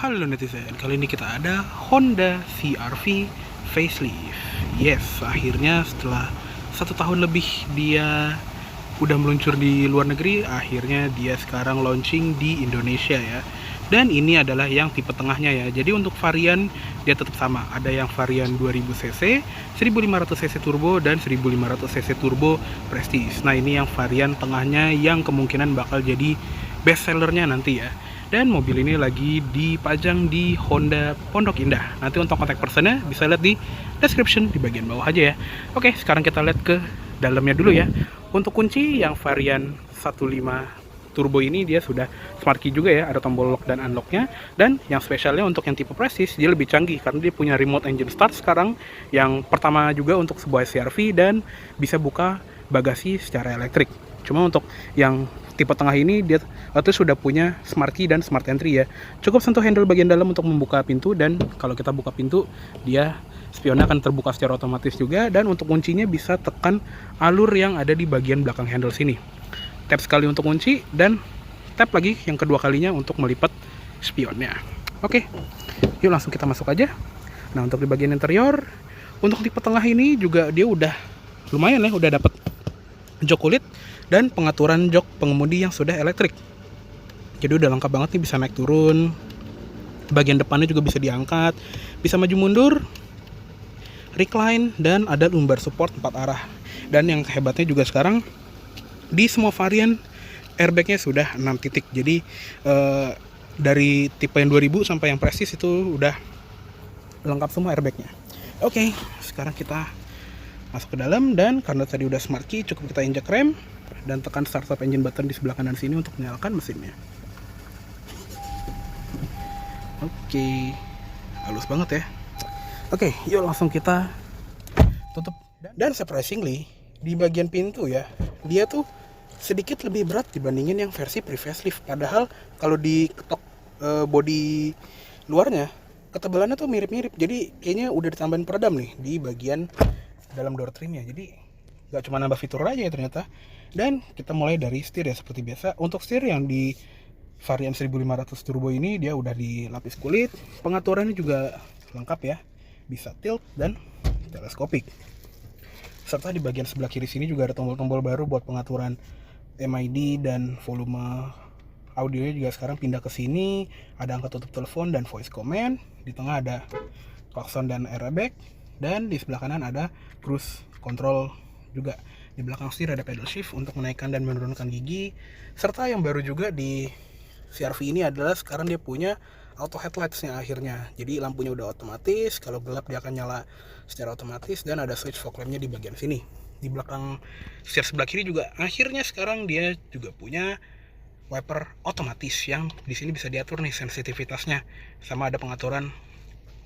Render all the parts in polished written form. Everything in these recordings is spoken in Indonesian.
Halo netizen, kali ini kita ada Honda CR-V facelift. Yes, akhirnya setelah 1 tahun lebih dia udah meluncur di luar negeri, akhirnya dia sekarang launching di Indonesia ya. Dan ini adalah yang tipe tengahnya ya. Jadi untuk varian dia tetap sama. Ada yang varian 2000cc, 1500cc turbo, dan 1500cc turbo prestige. Nah ini yang varian tengahnya yang kemungkinan bakal jadi best sellernya nanti ya. Dan mobil ini lagi dipajang di Honda Pondok Indah. Nanti untuk kontak personnya bisa lihat di description di bagian bawah aja ya. Oke, sekarang kita lihat ke dalamnya dulu ya. Untuk kunci yang varian 15 turbo ini dia sudah smart key juga ya, ada tombol lock dan unlocknya. Dan yang spesialnya untuk yang tipe prestige dia lebih canggih karena dia punya remote engine start sekarang, yang pertama juga untuk sebuah CR-V, dan bisa buka bagasi secara elektrik. Cuma untuk yang tipe tengah ini dia sudah punya smart key dan smart entry ya. Cukup sentuh handle bagian dalam untuk membuka pintu, dan kalau kita buka pintu dia spionnya akan terbuka secara otomatis juga. Dan untuk kuncinya bisa tekan alur yang ada di bagian belakang handle sini. Tap sekali untuk kunci dan tap lagi yang kedua kalinya untuk melipat spionnya. Oke, yuk langsung kita masuk aja. Nah untuk di bagian interior, untuk tipe tengah ini juga dia udah lumayan ya, udah dapat jok kulit dan pengaturan jok pengemudi yang sudah elektrik. Jadi udah lengkap banget nih, bisa naik turun. Bagian depannya juga bisa diangkat, bisa maju mundur, recline, dan ada lumbar support 4 arah. Dan yang hebatnya juga sekarang di semua varian airbagnya sudah 6 titik. Jadi dari tipe yang 2000 sampai yang prestige itu udah lengkap semua airbagnya. Oke, sekarang kita masuk ke dalam, dan karena tadi udah smart key cukup kita injek rem dan tekan start stop engine button di sebelah kanan sini untuk menyalakan mesinnya. Oke, halus banget ya. Oke, yuk langsung kita tutup. Dan surprisingly di bagian pintu ya, dia tuh sedikit lebih berat dibandingin yang versi pre-facelift. Padahal kalau diketok bodi luarnya, ketebalannya tuh mirip-mirip. Jadi kayaknya udah ditambahin peredam nih di bagian dalam door trimnya. Jadi gak cuma nambah fitur aja ya ternyata. Dan kita mulai dari setir ya, seperti biasa. Untuk setir yang di varian 1500 turbo ini dia udah dilapis kulit. Pengaturannya juga lengkap ya, bisa tilt dan teleskopik. Serta di bagian sebelah kiri sini juga ada tombol-tombol baru buat pengaturan MID dan volume audionya juga sekarang pindah ke sini. Ada angka tutup telepon dan voice command. Di tengah ada klakson dan airbag. Dan di sebelah kanan ada cruise control juga. Di belakang setir ada pedal shift untuk menaikkan dan menurunkan gigi. Serta yang baru juga di CR-V ini adalah sekarang dia punya auto headlights-nya akhirnya. Jadi lampunya udah otomatis, kalau gelap dia akan nyala secara otomatis, dan ada switch fog lamp-nya di bagian sini. Di belakang setir sebelah kiri juga akhirnya sekarang dia juga punya wiper otomatis yang di sini bisa diatur nih sensitivitasnya, sama ada pengaturan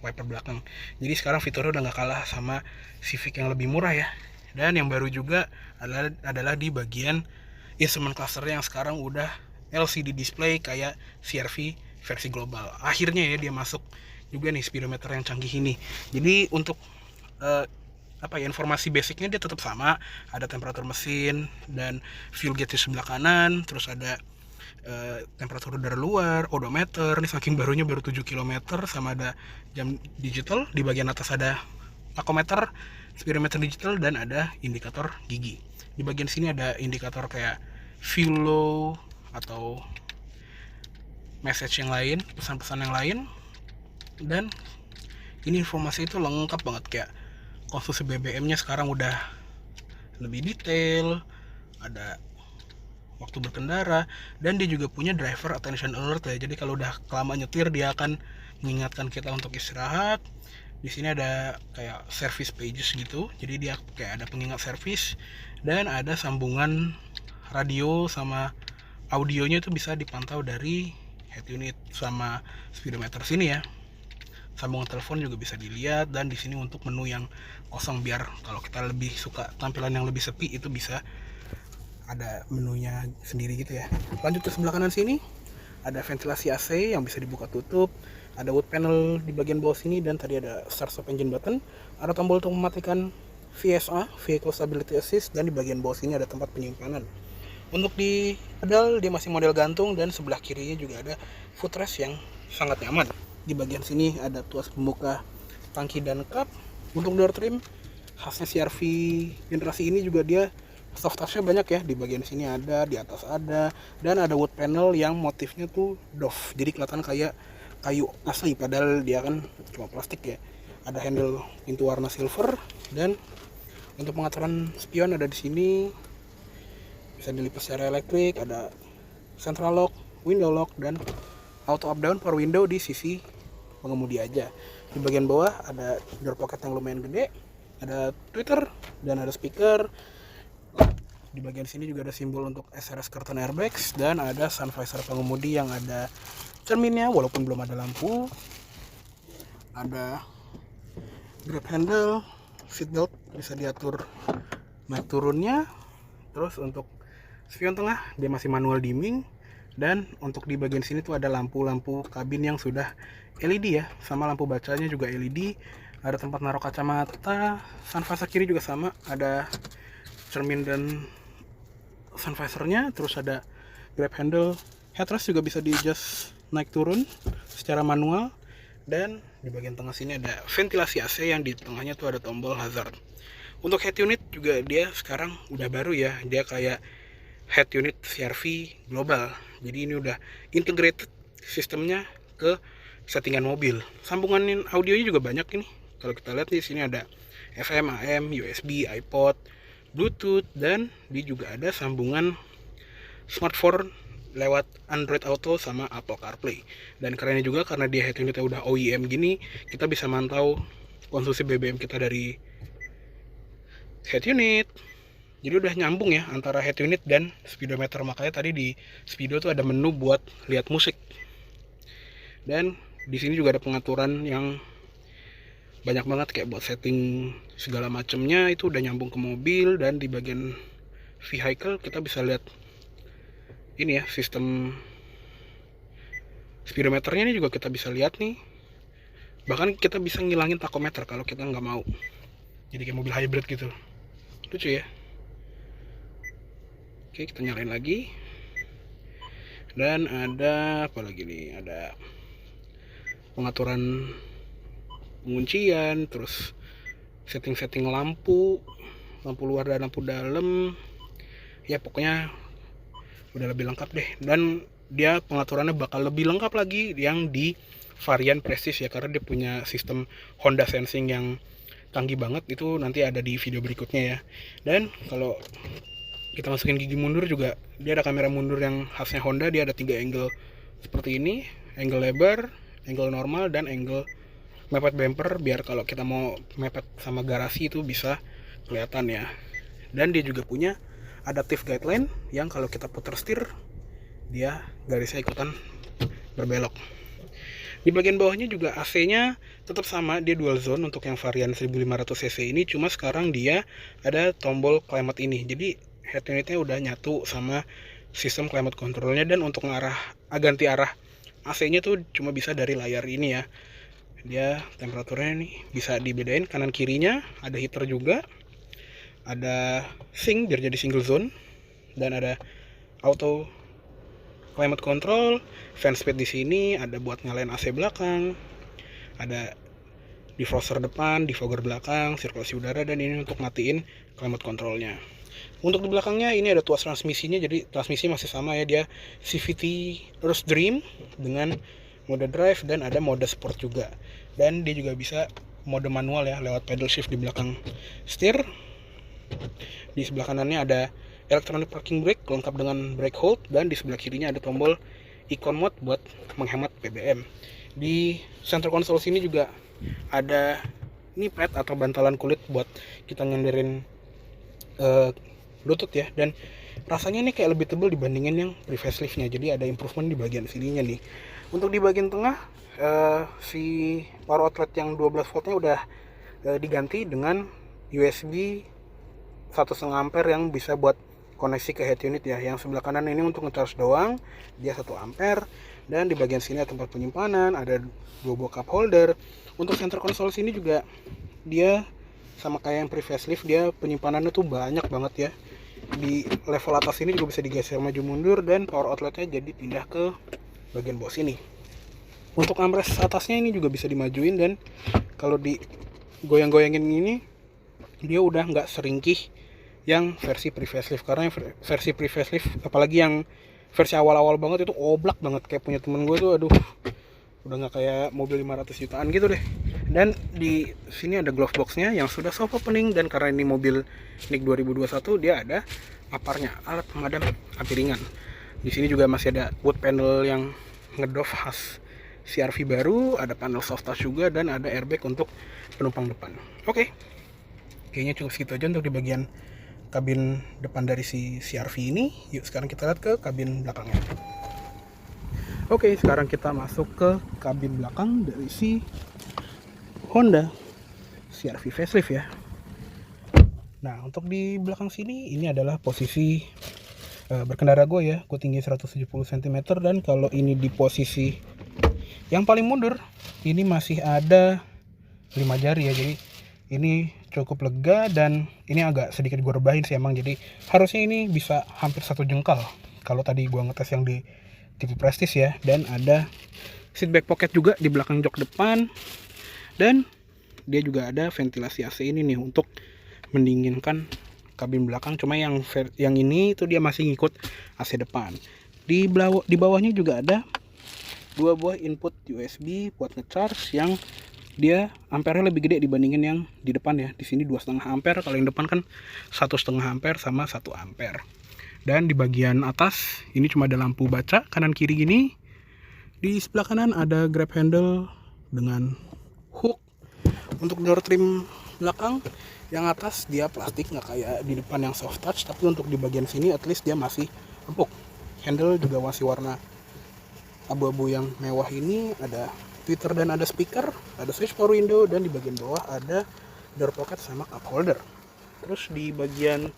wiper belakang. Jadi sekarang fiturnya udah nggak kalah sama Civic yang lebih murah ya. Dan yang baru juga adalah di bagian instrument cluster yang sekarang udah LCD display kayak CR-V versi global. Akhirnya ya dia masuk juga nih speedometer yang canggih ini. Jadi untuk informasi basicnya dia tetap sama. Ada temperatur mesin dan fuel gauge di sebelah kanan. Terus ada temperatur udara luar, odometer. Ini saking barunya, baru 7 km. Sama ada jam digital. Di bagian atas ada tachometer, speedometer digital, dan ada indikator gigi. Di bagian sini ada indikator kayak fuel low atau message yang lain, pesan-pesan yang lain. Dan ini informasi itu lengkap banget, kayak konsumsi BBM-nya sekarang udah lebih detail, ada waktu berkendara, dan dia juga punya driver attention alert ya. Jadi kalau udah kelamaan nyetir dia akan mengingatkan kita untuk istirahat. Di sini ada kayak service pages gitu, jadi dia kayak ada pengingat service, dan ada sambungan radio sama audionya itu bisa dipantau dari head unit sama speedometer sini ya. Sambungan telepon juga bisa dilihat, dan di sini untuk menu yang kosong, biar kalau kita lebih suka tampilan yang lebih sepi itu bisa ada menunya sendiri gitu ya. Lanjut ke sebelah kanan sini ada ventilasi AC yang bisa dibuka tutup. Ada wood panel di bagian bawah sini, dan tadi ada start stop engine button. Ada tombol untuk mematikan VSA, Vehicle Stability Assist, dan di bagian bawah sini ada tempat penyimpanan. Untuk di pedal dia masih model gantung, dan sebelah kirinya juga ada footrest yang sangat nyaman. Di bagian sini ada tuas pembuka tangki dan kap. Untuk door trim khasnya CR-V generasi ini juga dia soft touch-nya banyak ya. Di bagian sini ada, di atas ada, dan ada wood panel yang motifnya tuh doff, jadi kelihatan kayak kayu asli padahal dia kan cuma plastik ya. Ada handle pintu warna silver, dan untuk pengaturan spion ada di sini, bisa dilipat secara elektrik. Ada central lock, window lock, dan auto up down power window di sisi pengemudi aja. Di bagian bawah ada door pocket yang lumayan gede, ada tweeter dan ada speaker. Di bagian sini juga ada simbol untuk SRS curtain airbags, dan ada sun visor pengemudi yang ada cerminnya walaupun belum ada lampu. Ada grab handle, seatbelt bisa diatur naik turunnya. Terus untuk spion tengah dia masih manual dimming, dan untuk di bagian sini tuh ada lampu-lampu kabin yang sudah LED ya, sama lampu bacanya juga LED. Ada tempat naruh kacamata. Sun visor kiri juga sama, ada cermin dan sun visornya. Terus ada grab handle, headrest juga bisa di adjust naik turun secara manual. Dan di bagian tengah sini ada ventilasi AC yang di tengahnya tuh ada tombol hazard. Untuk head unit juga dia sekarang udah baru ya, dia kayak head unit CR-V global. Jadi ini udah integrated sistemnya ke settingan mobil. Sambungan audionya juga banyak ini. Kalau kita lihat di sini ada FM, AM, USB, iPod, Bluetooth, dan dia juga ada sambungan smartphone lewat Android Auto sama Apple CarPlay. Dan kerennya juga karena dia head unitnya udah OEM gini, kita bisa mantau konsumsi BBM kita dari head unit. Jadi udah nyambung ya antara head unit dan speedometer. Makanya tadi di speedo tuh ada menu buat lihat musik. Dan di sini juga ada pengaturan yang banyak banget kayak buat setting segala macamnya, itu udah nyambung ke mobil. Dan di bagian vehicle kita bisa lihat ini ya, sistem speedometernya ini juga kita bisa lihat nih. Bahkan kita bisa ngilangin tachometer kalau kita nggak mau. Jadi kayak mobil hybrid gitu. Lucu ya. Oke, kita nyalain lagi. Dan ada apa lagi nih? Ada pengaturan penguncian, terus setting-setting lampu luar dan lampu dalam. Ya pokoknya udah lebih lengkap deh. Dan dia pengaturannya bakal lebih lengkap lagi yang di varian Prestige ya, karena dia punya sistem Honda Sensing yang canggih banget. Itu nanti ada di video berikutnya ya. Dan kalau kita masukin gigi mundur juga, dia ada kamera mundur yang khasnya Honda. Dia ada 3 angle seperti ini, angle lebar, angle normal, dan angle mepet bumper, biar kalau kita mau mepet sama garasi itu bisa kelihatan ya. Dan dia juga punya adaptive guideline yang kalau kita putar setir dia garisnya ikutan berbelok. Di bagian bawahnya juga AC-nya tetap sama, dia dual zone untuk yang varian 1500cc ini, cuma sekarang dia ada tombol climate ini. Jadi head unitnya udah nyatu sama sistem climate controlnya. Dan untuk ganti arah AC-nya tuh cuma bisa dari layar ini ya. Dia temperaturnya nih bisa dibedain kanan kirinya. Ada heater juga, ada sync biar jadi single zone, dan ada auto climate control. Fan speed di sini ada buat nyalain AC belakang, ada defroster depan, defogger belakang, sirkulasi udara, dan ini untuk matiin climate controlnya. Untuk di belakangnya ini ada tuas transmisinya, jadi transmisi masih sama ya, dia CVT Earth Dream dengan mode drive, dan ada mode sport juga. Dan dia juga bisa mode manual ya lewat pedal shift di belakang setir. Di sebelah kanannya ada electronic parking brake lengkap dengan brake hold, dan di sebelah kirinya ada tombol icon mode buat menghemat BBM. Di center console sini juga ada ini pad atau bantalan kulit buat kita nyenderin Bluetooth ya, dan rasanya ini kayak lebih tebal dibandingin yang pre-faceliftnya. Jadi ada improvement di bagian sininya nih. Untuk di bagian tengah si power outlet yang 12 voltnya udah diganti dengan USB 1,5 ampere yang bisa buat koneksi ke head unit ya. Yang sebelah kanan ini untuk nge-charge doang, dia 1 ampere. Dan di bagian sini ada tempat penyimpanan, ada 2 buah cup holder. Untuk center console sini juga dia sama kayak yang pre-facelift, dia penyimpanannya tuh banyak banget ya. Di level atas ini juga bisa digeser maju mundur, dan power outletnya jadi pindah ke bagian bawah sini. Untuk armrest atasnya ini juga bisa dimajuin, dan kalau di goyang-goyangin ini dia udah nggak seringkih yang versi pre-facelift. Karena yang versi pre-facelift, apalagi yang versi awal-awal banget, itu oblak banget kayak punya temen gue tuh. Aduh, udah nggak kayak mobil 500 jutaan gitu deh. Dan di sini ada glove boxnya yang sudah soft opening, dan karena ini mobil NIK 2021 dia ada aparnya, alat pemadam api ringan. Di sini juga masih ada wood panel yang ngedov khas CR-V baru, ada panel soft touch juga, dan ada airbag untuk penumpang depan. Oke, kayaknya cukup segitu aja untuk di bagian kabin depan dari si CR-V ini. Yuk sekarang kita lihat ke kabin belakangnya. Oke, sekarang kita masuk ke kabin belakang dari si Honda CR-V facelift ya. Nah, untuk di belakang sini ini adalah posisi berkendara gue ya. Gue tinggi 170 cm, dan kalau ini di posisi yang paling mundur, ini masih ada 5 jari ya. Jadi ini cukup lega, dan ini agak sedikit gue rebahin sih emang. Jadi harusnya ini bisa hampir 1 jengkal kalau tadi gue ngetes yang di tipe Prestige ya. Dan ada seat back pocket juga di belakang jok depan, dan dia juga ada ventilasi AC ini nih untuk mendinginkan kabin belakang. Cuma yang ini itu dia masih ngikut AC depan. Di bawahnya juga ada 2 buah input USB buat ngecharge, yang dia ampernya lebih gede dibandingin yang di depan ya. Di sini 2,5 ampere, kalau yang depan kan 1,5 ampere sama 1 ampere. Dan di bagian atas ini cuma ada lampu baca kanan kiri gini. Di sebelah kanan ada grab handle dengan hook untuk door trim belakang. Yang atas dia plastik, nggak kayak di depan yang soft touch, tapi untuk di bagian sini at least dia masih empuk. Handle juga masih warna abu-abu yang mewah ini. Ada tweeter dan ada speaker, ada switch power window, dan di bagian bawah ada door pocket sama cup holder. Terus di bagian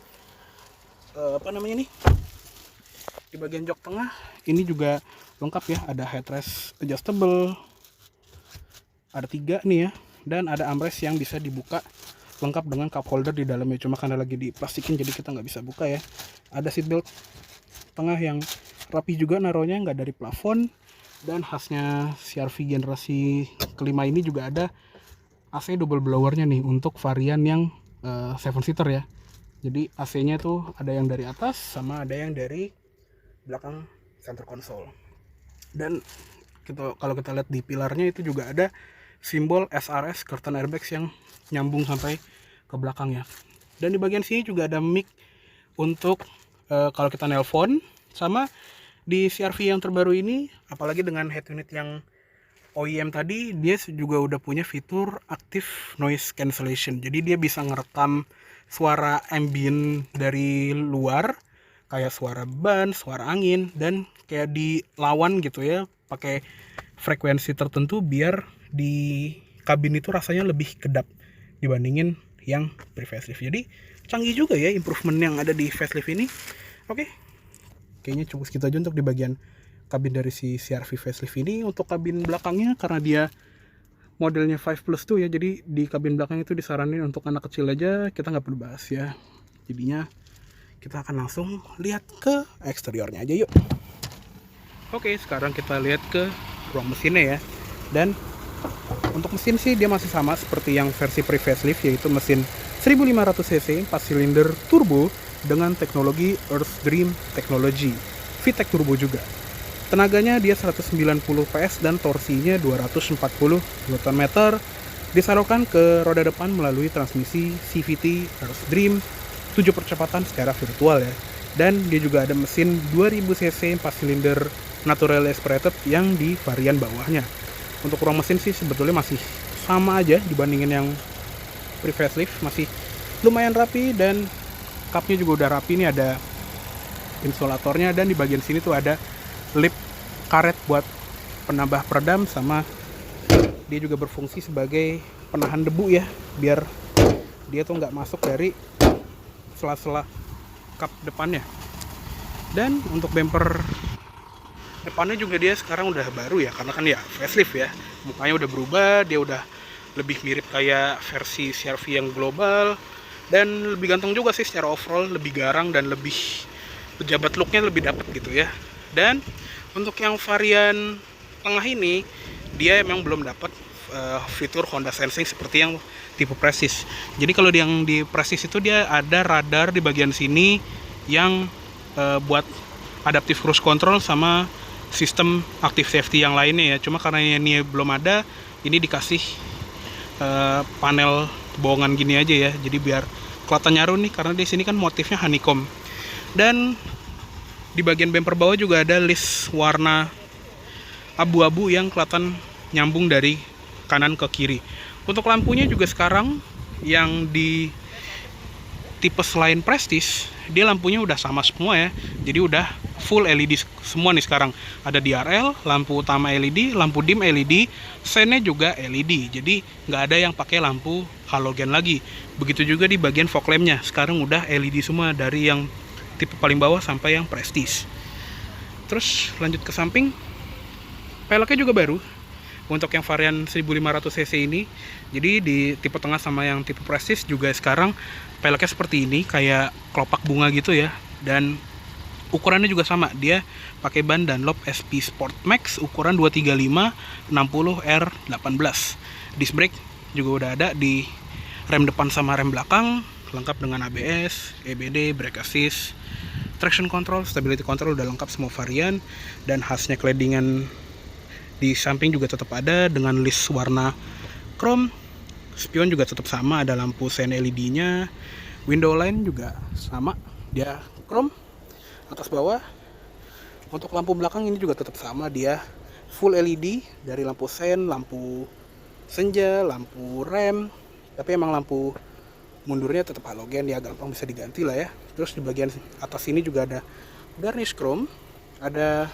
di bagian jok tengah ini juga lengkap ya. Ada headrest adjustable, ada 3 nih ya, dan ada armrest yang bisa dibuka lengkap dengan cup holder di dalamnya. Cuma karena lagi diplastikin jadi kita nggak bisa buka ya. Ada seatbelt tengah yang rapi juga naruhnya, nggak dari plafon. Dan khasnya CR-V generasi kelima ini juga ada AC double blowernya nih untuk varian yang 7-seater ya. Jadi AC-nya tuh ada yang dari atas sama ada yang dari belakang center console. Dan kalau kita lihat di pilarnya itu juga ada simbol SRS curtain airbags yang nyambung sampai ke belakang ya. Dan di bagian sini juga ada mic untuk kalau kita nelpon. Sama di CR-V yang terbaru ini, apalagi dengan head unit yang OEM tadi, dia juga udah punya fitur active noise cancellation. Jadi dia bisa ngerekam suara ambient dari luar, kayak suara ban, suara angin, dan kayak dilawan gitu ya, pakai frekuensi tertentu biar di kabin itu rasanya lebih kedap dibandingin yang pre-facelift. Jadi canggih juga ya improvement yang ada di facelift ini. Oke, kayaknya cukup segitu aja untuk di bagian kabin dari si CR-V facelift ini. Untuk kabin belakangnya, karena dia modelnya 5 plus 2 ya, jadi di kabin belakang itu disaranin untuk anak kecil aja, kita nggak perlu bahas ya. Jadinya kita akan langsung lihat ke eksteriornya aja yuk. Oke, sekarang kita lihat ke ruang mesinnya ya. Dan untuk mesin sih dia masih sama seperti yang versi pre-facelift, yaitu mesin 1500 cc 4 silinder turbo dengan teknologi Earth Dream Technology, VTEC turbo juga. Tenaganya dia 190 PS dan torsinya 240 Nm. Disalurkan ke roda depan melalui transmisi CVT Earth Dream 7 percepatan secara virtual ya. Dan dia juga ada mesin 2000 cc 4 silinder natural aspirated yang di varian bawahnya. Untuk ruang mesin sih sebetulnya masih sama aja dibandingin yang pre-facelift, masih lumayan rapi, dan cupnya juga udah rapi. Ini ada insulatornya, dan di bagian sini tuh ada lip karet buat penambah peredam, sama dia juga berfungsi sebagai penahan debu ya, biar dia tuh nggak masuk dari sela-sela kap depannya. Dan untuk bumper depannya juga dia sekarang udah baru ya, karena kan ya facelift ya, mukanya udah berubah, dia udah lebih mirip kayak versi CR-V yang global, dan lebih ganteng juga sih secara overall, lebih garang dan lebih pejabat looknya lebih dapet gitu ya. Dan untuk yang varian tengah ini dia emang belum dapat fitur Honda Sensing seperti yang tipe Prestige. Jadi kalau yang di Prestige itu dia ada radar di bagian sini yang buat adaptive cruise control sama sistem active safety yang lainnya ya. Cuma karena ini belum ada, ini dikasih panel bohongan gini aja ya. Jadi biar kelihatan nyaru nih, karena di sini kan motifnya honeycomb. Dan di bagian bumper bawah juga ada list warna abu-abu yang kelihatan nyambung dari kanan ke kiri. Untuk lampunya juga sekarang yang di tipe selain Prestige, dia lampunya udah sama semua ya. Jadi udah full LED semua nih sekarang. Ada DRL, lampu utama LED, lampu dim LED, sennya juga LED. Jadi nggak ada yang pakai lampu halogen lagi. Begitu juga di bagian fog lampnya, sekarang udah LED semua dari yang tipe paling bawah sampai yang Prestige. Terus lanjut ke samping, peleknya juga baru. Untuk yang varian 1500 cc ini, jadi di tipe tengah sama yang tipe Prestige juga sekarang peleknya seperti ini, kayak kelopak bunga gitu ya. Dan ukurannya juga sama, dia pakai ban Dunlop SP Sport Max ukuran 235 60R18. Disc brake juga udah ada di rem depan sama rem belakang, lengkap dengan ABS, EBD, brake assist, traction control, stability control udah lengkap semua varian. Dan khasnya claddingan di samping juga tetap ada dengan list warna chrome. Spion juga tetap sama, ada lampu sen LED nya. Window line juga sama, dia chrome atas bawah. Untuk lampu belakang ini juga tetap sama, dia full LED dari lampu sen, lampu senja, lampu rem. Tapi emang lampu mundurnya tetap halogen ya, gampang bisa diganti lah ya. Terus di bagian atas ini juga ada garnish chrome, ada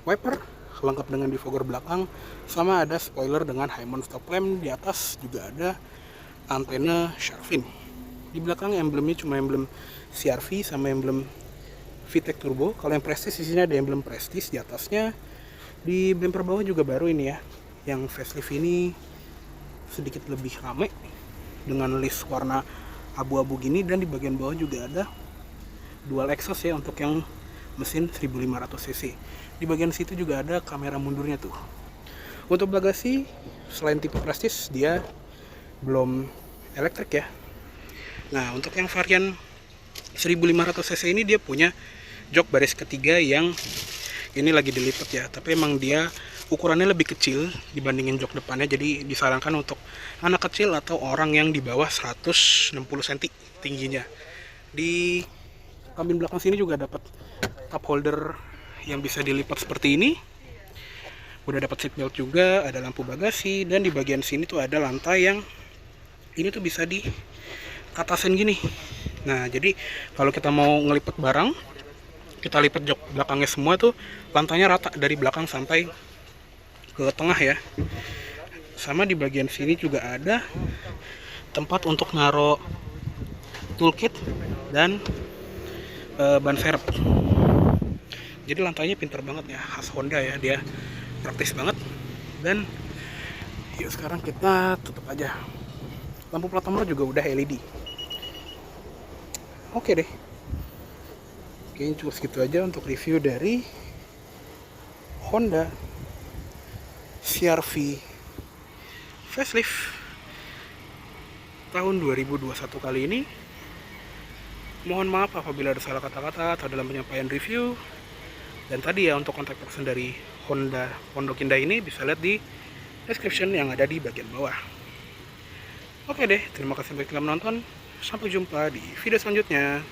wiper lengkap dengan defogger belakang, sama ada spoiler dengan high mount stop lamp. Di atas juga ada antena shark fin. Di belakang emblemnya cuma emblem CR-V sama emblem VTEC Turbo. Kalau yang Prestige di sini ada emblem Prestige di atasnya. Di bumper bawah juga baru ini ya, yang facelift ini sedikit lebih rame dengan list warna abu-abu gini. Dan di bagian bawah juga ada dual exhaust ya untuk yang mesin 1500 cc. Di bagian situ juga ada kamera mundurnya tuh. Untuk bagasi selain tipe Prestige dia belum elektrik ya. Nah, untuk yang varian 1500 cc ini dia punya jok baris ketiga yang ini lagi dilipat ya, tapi emang dia ukurannya lebih kecil dibandingin jok depannya, jadi disarankan untuk anak kecil atau orang yang di bawah 160 cm tingginya. Di kabin belakang sini juga dapat cup holder yang bisa dilipat seperti ini. Udah dapat seat belt juga, ada lampu bagasi, dan di bagian sini tuh ada lantai yang ini tuh bisa dikatasin gini. Nah, jadi kalau kita mau ngelipet barang, kita lipat jok belakangnya semua tuh, lantainya rata dari belakang sampai ke tengah ya. Sama di bagian sini juga ada tempat untuk naruh toolkit dan ban serep. Jadi lantainya pinter banget ya, khas Honda ya, dia praktis banget. Dan yuk sekarang kita tutup aja. Lampu plat nomor juga udah LED. Oke deh, kayaknya cukup segitu aja untuk review dari Honda CR-V facelift tahun 2021 kali ini. Mohon maaf apabila ada salah kata-kata atau dalam penyampaian review. Dan tadi ya, untuk kontak person dari Honda Pondok Indah ini bisa lihat di description yang ada di bagian bawah. Oke deh, terima kasih banyak telah menonton. Sampai jumpa di video selanjutnya.